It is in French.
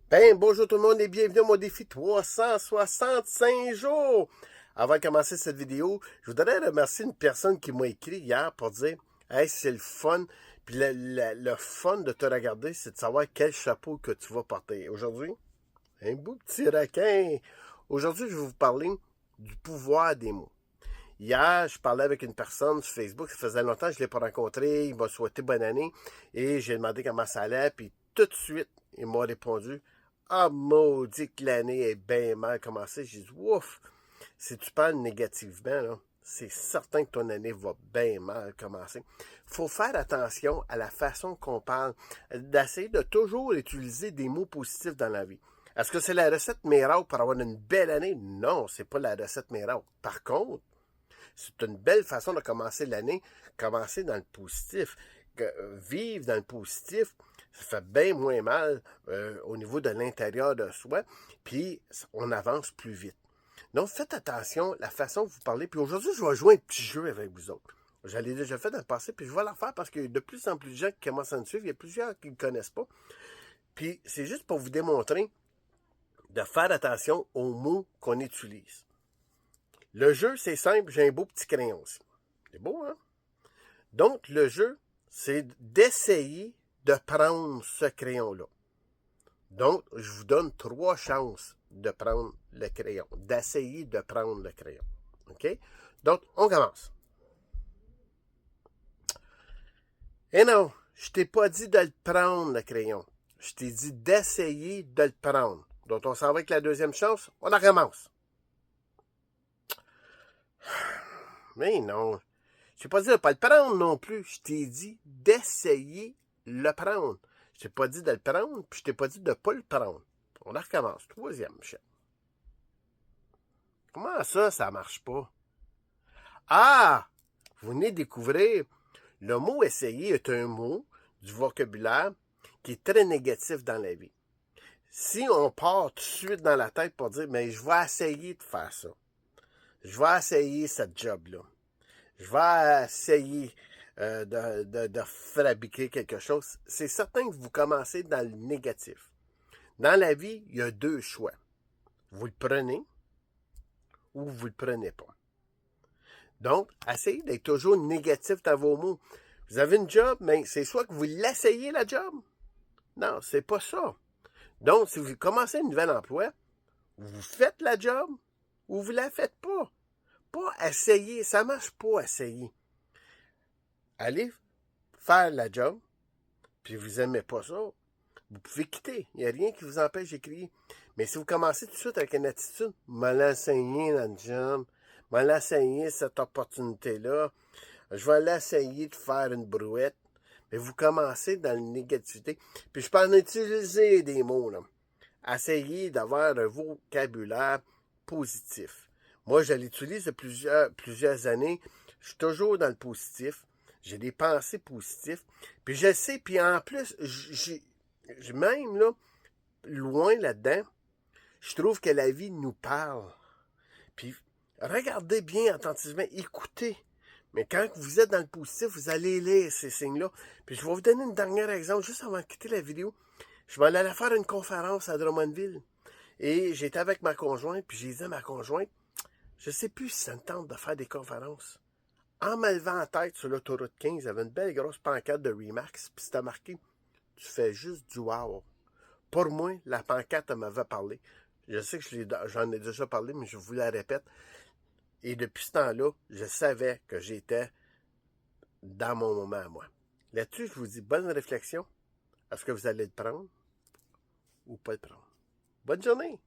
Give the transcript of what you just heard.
Bonjour tout le monde et bienvenue à mon défi 365 jours. Avant de commencer cette vidéo, je voudrais remercier une personne qui m'a écrit hier pour dire Hey, c'est le fun. Puis le fun de te regarder, c'est de savoir quel chapeau que tu vas porter. Aujourd'hui, un beau petit requin. Aujourd'hui, je vais vous parler du pouvoir des mots. Hier, je parlais avec une personne sur Facebook, ça faisait longtemps que je ne l'ai pas rencontré, il m'a souhaité bonne année et j'ai demandé comment ça allait, puis tout de suite, il m'a répondu Ah, maudit que l'année est bien mal commencée. J'ai dit Ouf, si tu parles négativement, là, c'est certain que ton année va bien mal commencer. Il faut faire attention à la façon qu'on parle, d'essayer de toujours utiliser des mots positifs dans la vie. Est-ce que c'est la recette miracle pour avoir une belle année? Non, c'est pas la recette miracle. Par contre, c'est une belle façon de commencer l'année, commencer dans le positif. Vivre dans le positif, ça fait bien moins mal au niveau de l'intérieur de soi, puis on avance plus vite. Donc, faites attention à la façon que vous parlez. Puis aujourd'hui, je vais jouer un petit jeu avec vous autres. Je l'ai déjà fait dans le passé, puis je vais la faire parce qu'il y a de plus en plus de gens qui commencent à me suivre. Il y a plusieurs qui ne le connaissent pas. Puis c'est juste pour vous démontrer de faire attention aux mots qu'on utilise. Le jeu, c'est simple, j'ai un beau petit crayon aussi. C'est beau, hein? Donc, le jeu, c'est d'essayer de prendre ce crayon-là. Donc, je vous donne 3 chances de prendre le crayon, d'essayer de prendre le crayon. OK? Donc, on commence. Eh non, je t'ai pas dit de le prendre, le crayon. Je t'ai dit d'essayer de le prendre. Donc, on s'en va avec la deuxième chance. On la recommence. Mais non, je t'ai pas dit de ne pas le prendre non plus. Je t'ai dit d'essayer de le prendre. Je t'ai pas dit de le prendre, puis je t'ai pas dit de ne pas le prendre. On la recommence. Troisième, Michel. Comment ça, ça marche pas? Ah! Vous venez de découvrir, le mot essayer est un mot du vocabulaire qui est très négatif dans la vie. Si on part tout de suite dans la tête pour dire, mais je vais essayer de faire ça. Je vais essayer cette job-là. Je vais essayer de fabriquer quelque chose. C'est certain que vous commencez dans le négatif. Dans la vie, il y a 2 choix. Vous le prenez ou vous ne le prenez pas. Donc, essayez d'être toujours négatif dans vos mots. Vous avez une job, mais c'est soit que vous l'essayez la job. Non, c'est pas ça. Donc, si vous commencez un nouvel emploi, vous faites la job ou vous la faites pas. Pas essayer, ça marche pas essayer. Allez faire la job, puis vous aimez pas ça, vous pouvez quitter. Il n'y a rien qui vous empêche d'écrire. Mais si vous commencez tout de suite avec une attitude, m'a l'enseigner la job, m'a l'enseigner cette opportunité-là, je vais l'essayer de faire une brouette, mais vous commencez dans la négativité. Puis je peux en utiliser des mots, là. Essayez d'avoir un vocabulaire positif. Moi, je l'utilise depuis plusieurs années. Je suis toujours dans le positif. J'ai des pensées positives. Puis je sais, puis en plus, j'ai même là, loin là-dedans, je trouve que la vie nous parle. Puis regardez bien attentivement, écoutez. Mais quand vous êtes dans le positif, vous allez lire ces signes-là. Puis je vais vous donner un dernier exemple, juste avant de quitter la vidéo. Je m'en allais faire une conférence à Drummondville. Et j'étais avec ma conjointe, puis j'ai dit à ma conjointe, je sais plus si ça me tente de faire des conférences. En me levant en tête sur l'autoroute 15, il y avait une belle grosse pancarte de Remax, puis c'était marqué Tu fais juste du wow. Pour moi, la pancarte m'avait parlé. Je sais que j'en ai déjà parlé, mais je vous la répète. Et depuis ce temps-là, je savais que j'étais dans mon moment à moi. Là-dessus, je vous dis bonne réflexion. Est-ce que vous allez le prendre ou pas le prendre? Bonne journée!